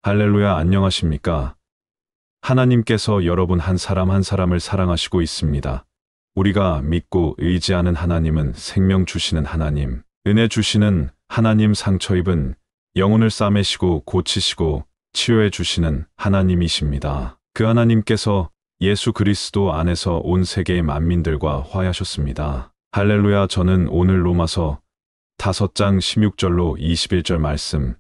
할렐루야, 안녕하십니까? 하나님께서 여러분 한 사람 한 사람을 사랑하시고 있습니다. 우리가 믿고 의지하는 하나님은 생명 주시는 하나님, 은혜 주시는 하나님, 상처 입은 영혼을 싸매시고 고치시고 치유해 주시는 하나님이십니다. 그 하나님께서 예수 그리스도 안에서 온 세계의 만민들과 화해하셨습니다. 할렐루야. 저는 오늘 로마서 5장 16절로 21절 말씀,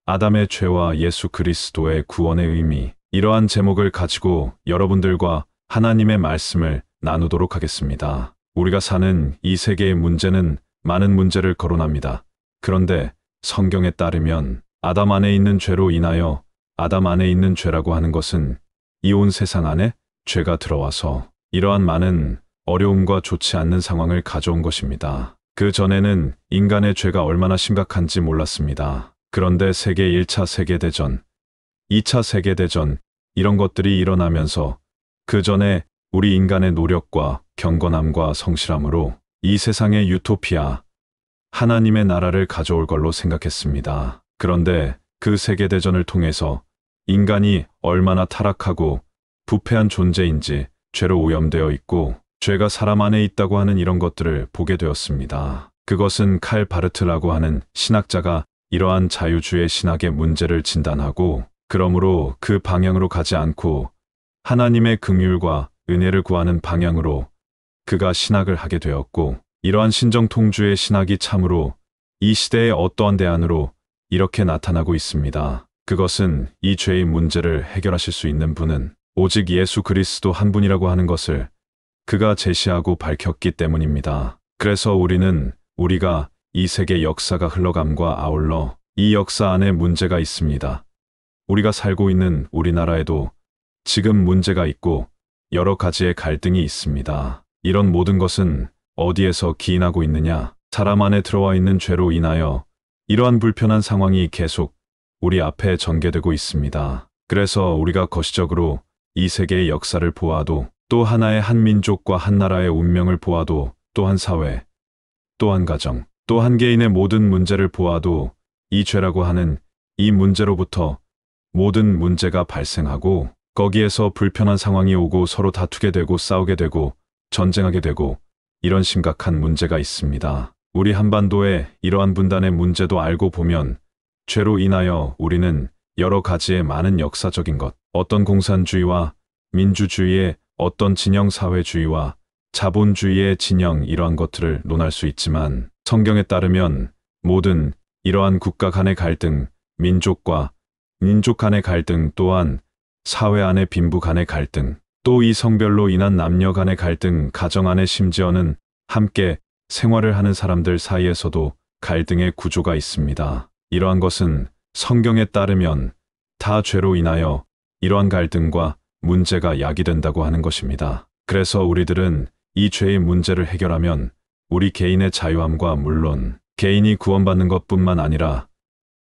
아담의 죄와 예수 그리스도의 구원의 의미, 이러한 제목을 가지고 여러분들과 하나님의 말씀을 나누도록 하겠습니다. 우리가 사는 이 세계의 문제는 많은 문제를 거론합니다. 그런데 성경에 따르면 아담 안에 있는 죄로 인하여, 아담 안에 있는 죄라고 하는 것은 이 온 세상 안에 죄가 들어와서 이러한 많은 어려움과 좋지 않는 상황을 가져온 것입니다. 그 전에는 인간의 죄가 얼마나 심각한지 몰랐습니다. 그런데 세계 1차 세계대전, 2차 세계대전, 이런 것들이 일어나면서 그 전에 우리 인간의 노력과 경건함과 성실함으로 이 세상의 유토피아, 하나님의 나라를 가져올 걸로 생각했습니다. 그런데 그 세계대전을 통해서 인간이 얼마나 타락하고 부패한 존재인지, 죄로 오염되어 있고 죄가 사람 안에 있다고 하는 이런 것들을 보게 되었습니다. 그것은 칼 바르트라고 하는 신학자가 이러한 자유주의 신학의 문제를 진단하고, 그러므로 그 방향으로 가지 않고 하나님의 긍휼과 은혜를 구하는 방향으로 그가 신학을 하게 되었고, 이러한 신정통주의 신학이 참으로 이 시대의 어떠한 대안으로 이렇게 나타나고 있습니다. 그것은 이 죄의 문제를 해결하실 수 있는 분은 오직 예수 그리스도 한 분이라고 하는 것을 그가 제시하고 밝혔기 때문입니다. 그래서 우리가 이 세계 역사가 흘러감과 아울러 이 역사 안에 문제가 있습니다. 우리가 살고 있는 우리나라에도 지금 문제가 있고 여러 가지의 갈등이 있습니다. 이런 모든 것은 어디에서 기인하고 있느냐? 사람 안에 들어와 있는 죄로 인하여 이러한 불편한 상황이 계속 우리 앞에 전개되고 있습니다. 그래서 우리가 거시적으로 이 세계의 역사를 보아도, 또 하나의 한 민족과 한 나라의 운명을 보아도, 또 한 사회, 또 한 가정, 또 한 개인의 모든 문제를 보아도 이 죄라고 하는 이 문제로부터 모든 문제가 발생하고, 거기에서 불편한 상황이 오고 서로 다투게 되고 싸우게 되고 전쟁하게 되고, 이런 심각한 문제가 있습니다. 우리 한반도의 이러한 분단의 문제도 알고 보면 죄로 인하여 우리는 여러 가지의 많은 역사적인 것, 어떤 공산주의와 민주주의의 어떤 진영, 사회주의와 자본주의의 진영, 이러한 것들을 논할 수 있지만, 성경에 따르면 모든 이러한 국가 간의 갈등, 민족과 민족 간의 갈등, 또한 사회 안의 빈부 간의 갈등, 또 이 성별로 인한 남녀 간의 갈등, 가정 안에 심지어는 함께 생활을 하는 사람들 사이에서도 갈등의 구조가 있습니다. 이러한 것은 성경에 따르면 다 죄로 인하여 이러한 갈등과 문제가 야기된다고 하는 것입니다. 그래서 우리들은 이 죄의 문제를 해결하면 우리 개인의 자유함과, 물론 개인이 구원받는 것뿐만 아니라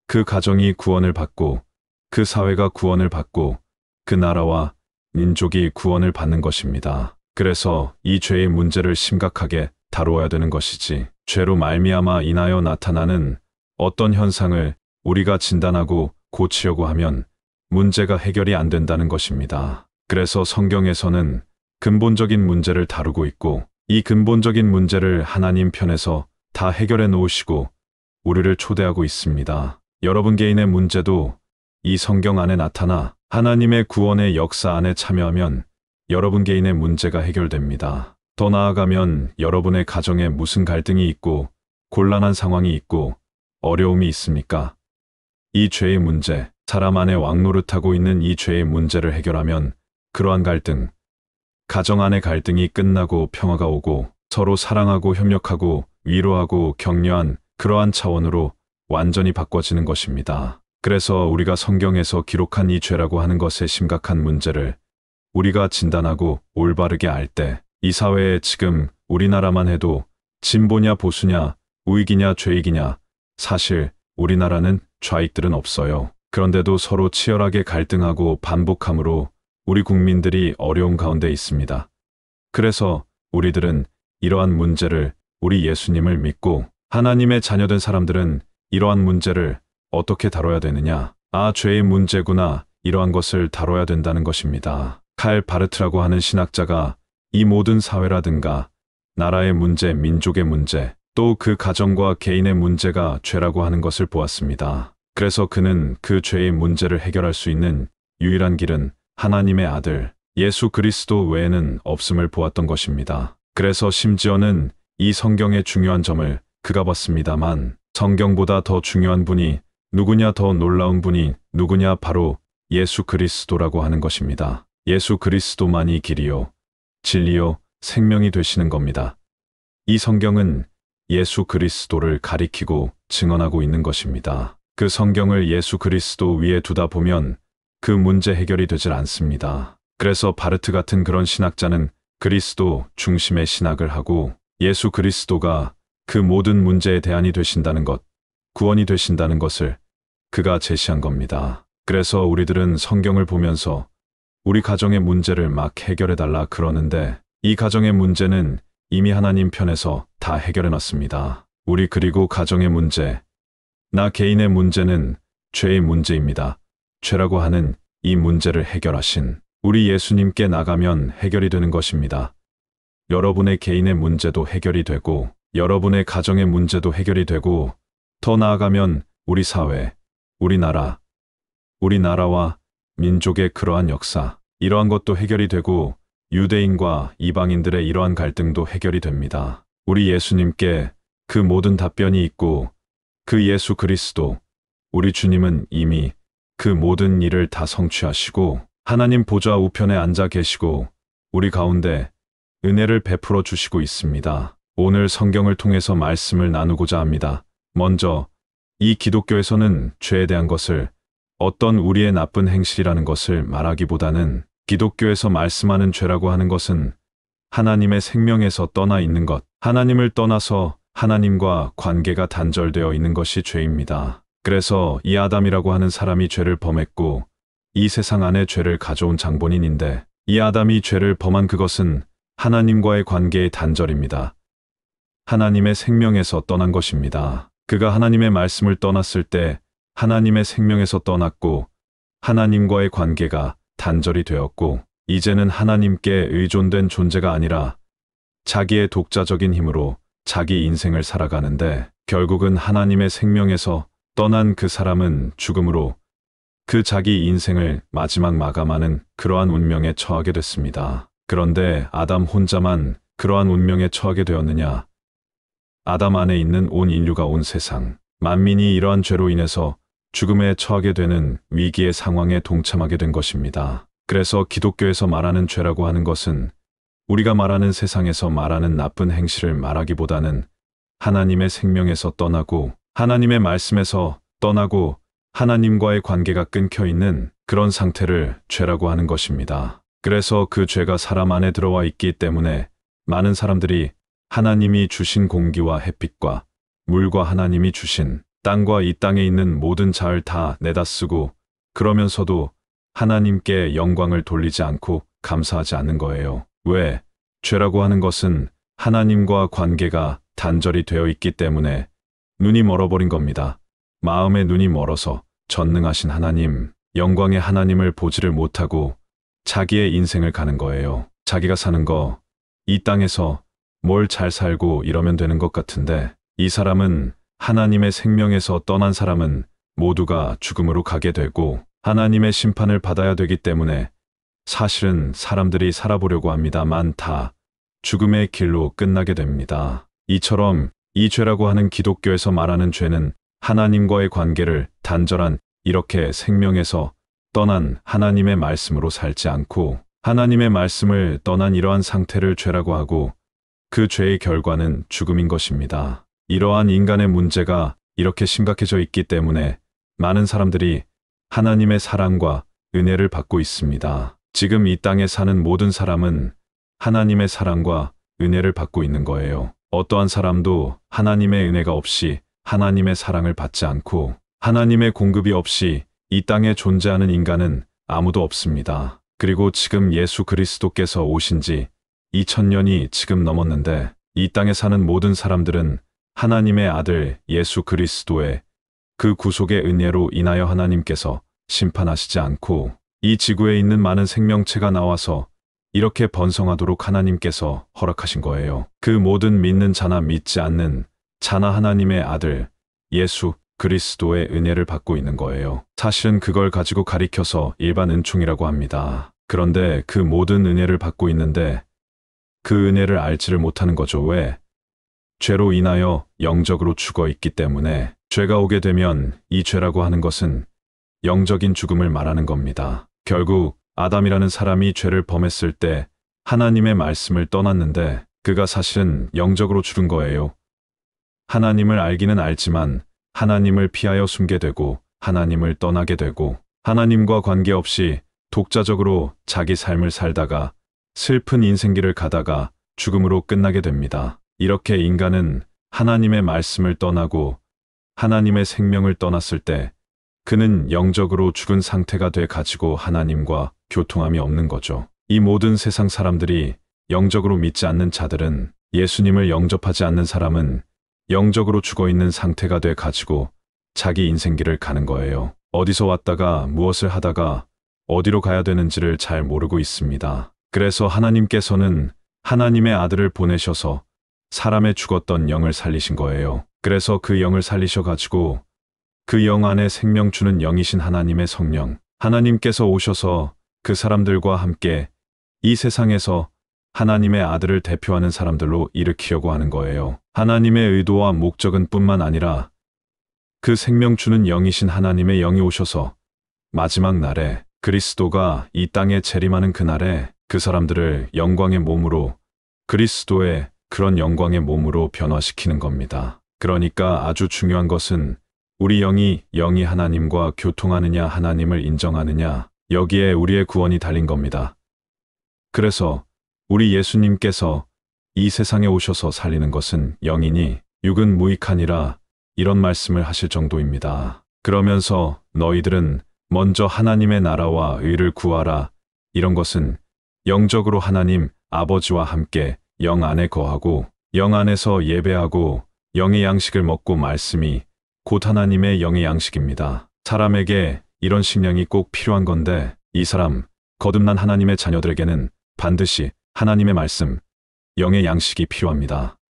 그 가정이 구원을 받고, 그 사회가 구원을 받고, 그 나라와 민족이 구원을 받는 것입니다. 그래서 이 죄의 문제를 심각하게 다루어야 되는 것이지, 죄로 말미암아 인하여 나타나는 어떤 현상을 우리가 진단하고 고치려고 하면 문제가 해결이 안 된다는 것입니다. 그래서 성경에서는 근본적인 문제를 다루고 있고, 이 근본적인 문제를 하나님 편에서 다 해결해 놓으시고 우리를 초대하고 있습니다. 여러분 개인의 문제도 이 성경 안에 나타나 하나님의 구원의 역사 안에 참여하면 여러분 개인의 문제가 해결됩니다. 더 나아가면 여러분의 가정에 무슨 갈등이 있고 곤란한 상황이 있고 어려움이 있습니까? 이 죄의 문제, 사람 안에 왕노릇하고 있는 이 죄의 문제를 해결하면 그러한 갈등, 가정 안의 갈등이 끝나고 평화가 오고 서로 사랑하고 협력하고 위로하고 격려한 그러한 차원으로 완전히 바꿔지는 것입니다. 그래서 우리가 성경에서 기록한 이 죄라고 하는 것의 심각한 문제를 우리가 진단하고 올바르게 알 때, 이 사회에 지금 우리나라만 해도 진보냐 보수냐, 우익이냐 좌익이냐, 사실 우리나라는 좌익들은 없어요. 그런데도 서로 치열하게 갈등하고 반복함으로 우리 국민들이 어려움 가운데 있습니다. 그래서 우리들은 이러한 문제를, 우리 예수님을 믿고 하나님의 자녀된 사람들은 이러한 문제를 어떻게 다뤄야 되느냐? 아, 죄의 문제구나. 이러한 것을 다뤄야 된다는 것입니다. 칼 바르트라고 하는 신학자가 이 모든 사회라든가 나라의 문제, 민족의 문제, 또 그 가정과 개인의 문제가 죄라고 하는 것을 보았습니다. 그래서 그는 그 죄의 문제를 해결할 수 있는 유일한 길은 하나님의 아들 예수 그리스도 외에는 없음을 보았던 것입니다. 그래서 심지어는 이 성경의 중요한 점을 그가 봤습니다만 성경보다 더 중요한 분이 누구냐, 더 놀라운 분이 누구냐, 바로 예수 그리스도라고 하는 것입니다. 예수 그리스도만이 길이요, 진리요, 생명이 되시는 겁니다. 이 성경은 예수 그리스도를 가리키고 증언하고 있는 것입니다. 그 성경을 예수 그리스도 위에 두다 보면 그 문제 해결이 되질 않습니다. 그래서 바르트 같은 그런 신학자는 그리스도 중심의 신학을 하고 예수 그리스도가 그 모든 문제의 대안이 되신다는 것, 구원이 되신다는 것을 그가 제시한 겁니다. 그래서 우리들은 성경을 보면서 우리 가정의 문제를 막 해결해달라 그러는데 이 가정의 문제는 이미 하나님 편에서 다 해결해 놨습니다. 우리 그리고 가정의 문제, 나 개인의 문제는 죄의 문제입니다. 죄라고 하는 이 문제를 해결하신 우리 예수님께 나가면 해결이 되는 것입니다. 여러분의 개인의 문제도 해결이 되고 여러분의 가정의 문제도 해결이 되고 더 나아가면 우리 사회, 우리나라와 민족의 그러한 역사, 이러한 것도 해결이 되고 유대인과 이방인들의 이러한 갈등도 해결이 됩니다. 우리 예수님께 그 모든 답변이 있고 그 예수 그리스도, 우리 주님은 이미 그 모든 일을 다 성취하시고 하나님 보좌 우편에 앉아 계시고 우리 가운데 은혜를 베풀어 주시고 있습니다. 오늘 성경을 통해서 말씀을 나누고자 합니다. 먼저 이 기독교에서는 죄에 대한 것을 어떤 우리의 나쁜 행실이라는 것을 말하기보다는 기독교에서 말씀하는 죄라고 하는 것은 하나님의 생명에서 떠나 있는 것, 하나님을 떠나서 하나님과 관계가 단절되어 있는 것이 죄입니다. 그래서 이 아담이라고 하는 사람이 죄를 범했고 이 세상 안에 죄를 가져온 장본인인데 이 아담이 죄를 범한 그것은 하나님과의 관계의 단절입니다. 하나님의 생명에서 떠난 것입니다. 그가 하나님의 말씀을 떠났을 때 하나님의 생명에서 떠났고 하나님과의 관계가 단절이 되었고 이제는 하나님께 의존된 존재가 아니라 자기의 독자적인 힘으로 자기 인생을 살아가는데 결국은 하나님의 생명에서 떠난 그 사람은 죽음으로 그 자기 인생을 마지막 마감하는 그러한 운명에 처하게 됐습니다. 그런데 아담 혼자만 그러한 운명에 처하게 되었느냐? 아담 안에 있는 온 인류가, 온 세상, 만민이 이러한 죄로 인해서 죽음에 처하게 되는 위기의 상황에 동참하게 된 것입니다. 그래서 기독교에서 말하는 죄라고 하는 것은 우리가 말하는 세상에서 말하는 나쁜 행실을 말하기보다는 하나님의 생명에서 떠나고 하나님의 말씀에서 떠나고 하나님과의 관계가 끊겨 있는 그런 상태를 죄라고 하는 것입니다. 그래서 그 죄가 사람 안에 들어와 있기 때문에 많은 사람들이 하나님이 주신 공기와 햇빛과 물과 하나님이 주신 땅과 이 땅에 있는 모든 자을 다 내다 쓰고 그러면서도 하나님께 영광을 돌리지 않고 감사하지 않는 거예요. 왜? 죄라고 하는 것은 하나님과 관계가 단절이 되어 있기 때문에 눈이 멀어버린 겁니다. 마음의 눈이 멀어서 전능하신 하나님, 영광의 하나님을 보지를 못하고 자기의 인생을 가는 거예요. 자기가 사는 거, 이 땅에서 뭘 잘 살고 이러면 되는 것 같은데 이 사람은 하나님의 생명에서 떠난 사람은 모두가 죽음으로 가게 되고 하나님의 심판을 받아야 되기 때문에 사실은 사람들이 살아보려고 합니다만 다 죽음의 길로 끝나게 됩니다. 이처럼 이 죄라고 하는 기독교에서 말하는 죄는 하나님과의 관계를 단절한 이렇게 생명에서 떠난 하나님의 말씀으로 살지 않고 하나님의 말씀을 떠난 이러한 상태를 죄라고 하고 그 죄의 결과는 죽음인 것입니다. 이러한 인간의 문제가 이렇게 심각해져 있기 때문에 많은 사람들이 하나님의 사랑과 은혜를 받고 있습니다. 지금 이 땅에 사는 모든 사람은 하나님의 사랑과 은혜를 받고 있는 거예요. 어떠한 사람도 하나님의 은혜가 없이 하나님의 사랑을 받지 않고 하나님의 공급이 없이 이 땅에 존재하는 인간은 아무도 없습니다. 그리고 지금 예수 그리스도께서 오신 지 2000년이 지금 넘었는데 이 땅에 사는 모든 사람들은 하나님의 아들 예수 그리스도의 그 구속의 은혜로 인하여 하나님께서 심판하시지 않고 이 지구에 있는 많은 생명체가 나와서 이렇게 번성하도록 하나님께서 허락하신 거예요. 그 모든 믿는 자나 믿지 않는 자나 하나님의 아들 예수 그리스도의 은혜를 받고 있는 거예요. 사실은 그걸 가지고 가리켜서 일반 은총이라고 합니다. 그런데 그 모든 은혜를 받고 있는데 그 은혜를 알지를 못하는 거죠. 왜? 죄로 인하여 영적으로 죽어 있기 때문에 죄가 오게 되면 이 죄라고 하는 것은 영적인 죽음을 말하는 겁니다. 결국 아담이라는 사람이 죄를 범했을 때 하나님의 말씀을 떠났는데 그가 사실은 영적으로 죽은 거예요. 하나님을 알기는 알지만 하나님을 피하여 숨게 되고 하나님을 떠나게 되고 하나님과 관계없이 독자적으로 자기 삶을 살다가 슬픈 인생길을 가다가 죽음으로 끝나게 됩니다. 이렇게 인간은 하나님의 말씀을 떠나고 하나님의 생명을 떠났을 때 그는 영적으로 죽은 상태가 돼 가지고 하나님과 교통함이 없는 거죠. 이 모든 세상 사람들이 영적으로 믿지 않는 자들은 예수님을 영접하지 않는 사람은 영적으로 죽어 있는 상태가 돼 가지고 자기 인생길을 가는 거예요. 어디서 왔다가 무엇을 하다가 어디로 가야 되는지를 잘 모르고 있습니다. 그래서 하나님께서는 하나님의 아들을 보내셔서 사람의 죽었던 영을 살리신 거예요. 그래서 그 영을 살리셔 가지고 그 영 안에 생명 주는 영이신 하나님의 성령, 하나님께서 오셔서 그 사람들과 함께 이 세상에서 하나님의 아들을 대표하는 사람들로 일으키려고 하는 거예요. 하나님의 의도와 목적은 뿐만 아니라 그 생명 주는 영이신 하나님의 영이 오셔서 마지막 날에 그리스도가 이 땅에 재림하는 그날에 그 사람들을 영광의 몸으로 그리스도의 그런 영광의 몸으로 변화시키는 겁니다. 그러니까 아주 중요한 것은 우리 영이 하나님과 교통하느냐 하나님을 인정하느냐 여기에 우리의 구원이 달린 겁니다. 그래서 우리 예수님께서 이 세상에 오셔서 살리는 것은 영이니 육은 무익하니라 이런 말씀을 하실 정도입니다. 그러면서 너희들은 먼저 하나님의 나라와 의를 구하라 이런 것은 영적으로 하나님 아버지와 함께 영 안에 거하고 영 안에서 예배하고 영의 양식을 먹고 말씀이 곧 하나님의 영의 양식입니다. 사람에게 이런 식량이 꼭 필요한 건데 이 사람 거듭난 하나님의 자녀들에게는 반드시 하나님의 말씀, 영의 양식이 필요합니다.